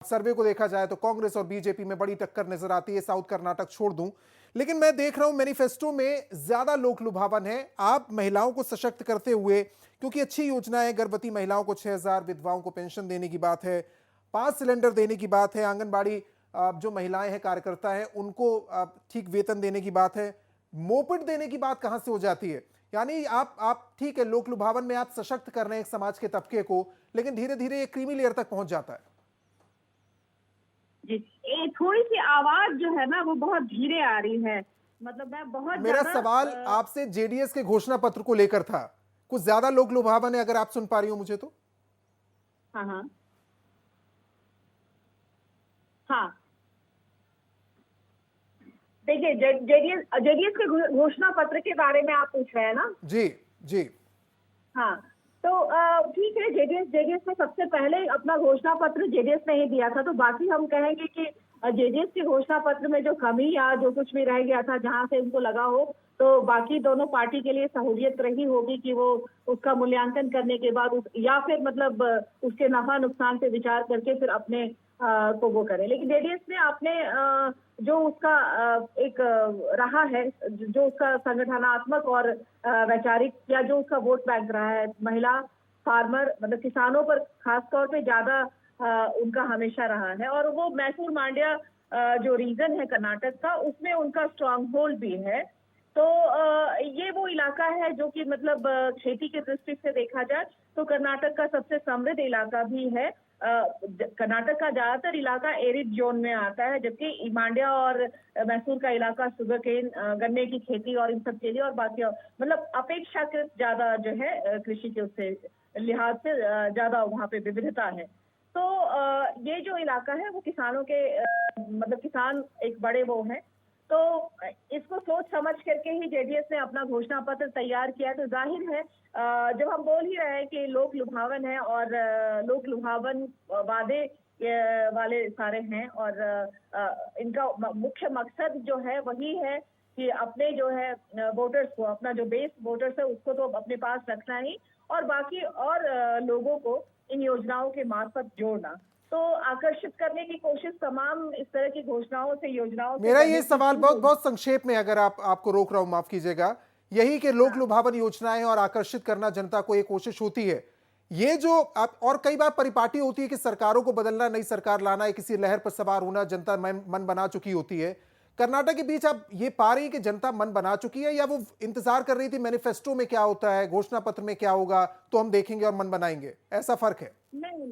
सर्वे को देखा जाए तो कांग्रेस और बीजेपी में बड़ी टक्कर नजर आती है। साउथ कर्नाटक छोड़ दूं, लेकिन मैं देख रहा हूं मैनिफेस्टो में ज्यादा लोक लुभावन है। आप महिलाओं को सशक्त करते हुए, क्योंकि अच्छी योजना है, गर्भवती महिलाओं को 6,000, विधवाओं को पेंशन देने की बात है, 5 सिलेंडर देने की बात है, आंगनबाड़ी जो महिलाएं हैं, कार्यकर्ता हैं, उनको ठीक वेतन देने की बात है, मोपेड देने की बात कहां से हो जाती है? यानी आप ठीक है, लोक लुभावन में आप सशक्त कर रहे हैं एक समाज के तबके को, लेकिन धीरे धीरे ये क्रीमी लेयर तक पहुंच जाता है। जी, थोड़ी सी आवाज जो है ना वो बहुत धीरे आ रही है। मतलब मैं बहुत मेरा सवाल आपसे जेडीएस के घोषणा पत्र को लेकर था। कुछ ज्यादा लोक लुभावन है, अगर आप सुन पा रही हो मुझे तो। हाँ हाँ हाँ, देखिए जेडीएस के घोषणा पत्र के बारे में आप पूछ रहे हैं ना? जी जी। हाँ, तो ठीक है, जेडीएस ने सबसे पहले अपना घोषणा पत्र जेडीएस ने ही दिया था, तो बाकी हम कहेंगे कि जेडीएस के घोषणा पत्र में जो कमी या जो कुछ भी रह गया था, जहां से उनको लगा हो, तो बाकी दोनों पार्टी के लिए सहूलियत रही होगी कि वो उसका मूल्यांकन करने के बाद या फिर मतलब उसके नफा नुकसान पे विचार करके फिर अपने को वो करें। लेकिन जेडीएस ने अपने जो उसका एक रहा है, जो उसका संगठनात्मक और वैचारिक या जो उसका वोट बैंक रहा है, महिला फार्मर मतलब किसानों पर खास तौर पे ज्यादा उनका हमेशा रहा है। और वो मैसूर मांड्या जो रीजन है कर्नाटक का, उसमें उनका स्ट्रांग होल्ड भी है। तो ये वो इलाका है जो कि मतलब खेती की दृष्टि से देखा जाए तो कर्नाटक का सबसे समृद्ध इलाका भी है। कर्नाटक का ज्यादातर इलाका एरिड जोन में आता है, जबकि मांड्या और मैसूर का इलाका शुगर केन, गन्ने की खेती और इन सब के लिए, और बाकी मतलब अपेक्षाकृत ज्यादा जो है कृषि के उससे लिहाज से ज्यादा वहाँ पे विविधता है। तो ये जो इलाका है वो किसानों के मतलब किसान एक बड़े वो हैं, तो इसको सोच समझ करके ही जेडीएस ने अपना घोषणा पत्र तैयार किया। तो जाहिर है जब हम बोल ही रहे हैं कि लोक लुभावन है और लोक लुभावन वादे वाले सारे हैं, और इनका मुख्य मकसद जो है वही है कि अपने जो है वोटर्स को, अपना जो बेस वोटर्स है उसको तो अपने पास रखना ही, और बाकी और लोगों को इन योजनाओं के मार्फत जोड़ना, तो आकर्षित करने की कोशिश तमाम इस तरह की घोषणाओं से, योजनाओं से। मेरा ये सवाल बहुत संक्षेप में, अगर आपको रोक रहा हूं माफ कीजिएगा, यही कि लोक लुभावन योजनाएं और आकर्षित करना जनता को, ये कोशिश होती है, ये जो आप, और कई बार परिपाटी होती है कि सरकारों को बदलना, नई सरकार लाना है, किसी लहर पर सवार होना, जनता मन बना चुकी होती है। कर्नाटक के बीच आप ये पा रही है कि जनता मन बना चुकी है, या वो इंतजार कर रही थी मैनिफेस्टो में क्या होता है, घोषणा पत्र में क्या होगा, तो हम देखेंगे और मन बनाएंगे? ऐसा फर्क है? नहीं,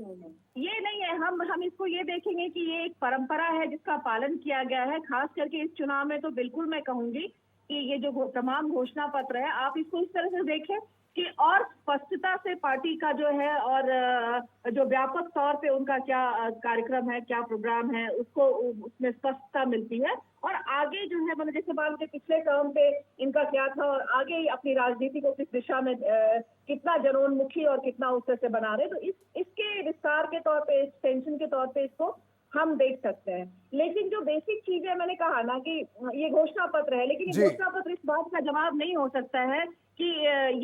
ये नहीं है। हम इसको ये देखेंगे कि ये एक परंपरा है जिसका पालन किया गया है, खास करके इस चुनाव में। तो बिल्कुल मैं कहूंगी कि ये जो तमाम घोषणा पत्र है, आप इसको इस तरह से देखें कि और स्पष्टता से पार्टी का जो है और जो व्यापक तौर पे उनका क्या कार्यक्रम है, क्या प्रोग्राम है, उसको उसमें स्पष्टता मिलती है। और आगे जो है मतलब जैसे बात पिछले टर्म पे इनका क्या था, और आगे अपनी राजनीति को किस दिशा में कितना जनोन्मुखी और कितना उस तरह से बना रहे, तो इसके विस्तार के तौर पे, एक्सटेंशन के तौर पे इसको हम देख सकते हैं। लेकिन जो बेसिक चीज है, मैंने कहा ना कि ये घोषणा पत्र है, लेकिन ये घोषणा पत्र इस बात का जवाब नहीं हो सकता है कि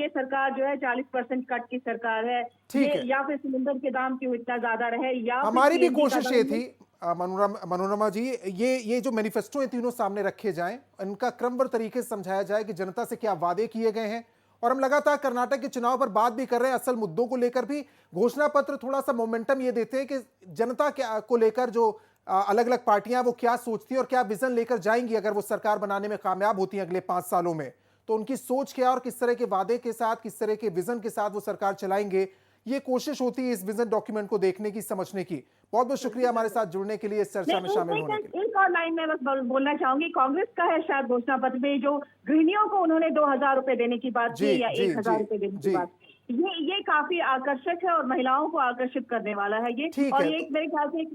ये सरकार जो है 40% कट की सरकार है, ये या फिर सिलेंडर के दाम क्यों इतना ज्यादा रहे, या हमारी भी कोशिश ये थी मनोरमा जी, ये जो मैनिफेस्टो है तीनों सामने रखे जाएं, इनका क्रमबद्ध तरीके से समझाया जाए कि जनता से क्या वादे किए गए हैं। और हम लगातार कर्नाटक के चुनाव पर बात भी कर रहे हैं, असल मुद्दों को लेकर भी। घोषणा पत्र थोड़ा सा मोमेंटम ये देते हैं कि जनता क्या को लेकर जो अलग अलग पार्टियां वो क्या सोचती है और क्या विजन लेकर जाएंगी अगर वो सरकार बनाने में कामयाब होती है अगले 5 सालों में, तो उनकी सोच क्या और किस तरह के वादे के साथ, किस तरह के विजन के साथ वो सरकार चलाएंगे। ये कोशिश होती है इस विजन डॉक्यूमेंट को देखने की, समझने की। बहुत बहुत शुक्रिया हमारे साथ जुड़ने के लिए, इस चर्चा में शामिल होने के लिए। एक और लाइन में बस बोलना चाहूंगी, कांग्रेस का है शायद घोषणा पत्र में जो गृहिणियों को उन्होंने 2,000 रुपए देने की बात की या 1,000 रुपए देने की बात, ये काफी आकर्षक है और महिलाओं को आकर्षित करने वाला है ये। और ये मेरे ख्याल से एक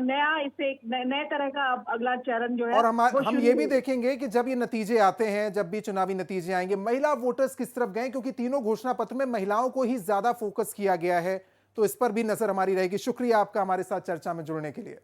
नया इससे एक नए तरह का अगला चरण जो है। और हम ये भी देखेंगे कि जब ये नतीजे आते हैं, जब भी चुनावी नतीजे आएंगे, महिला वोटर्स किस तरफ गए, क्योंकि तीनों घोषणा पत्र में महिलाओं को ही ज्यादा फोकस किया गया है, तो इस पर भी नजर हमारी रहेगी। शुक्रिया आपका हमारे साथ चर्चा में जुड़ने के लिए।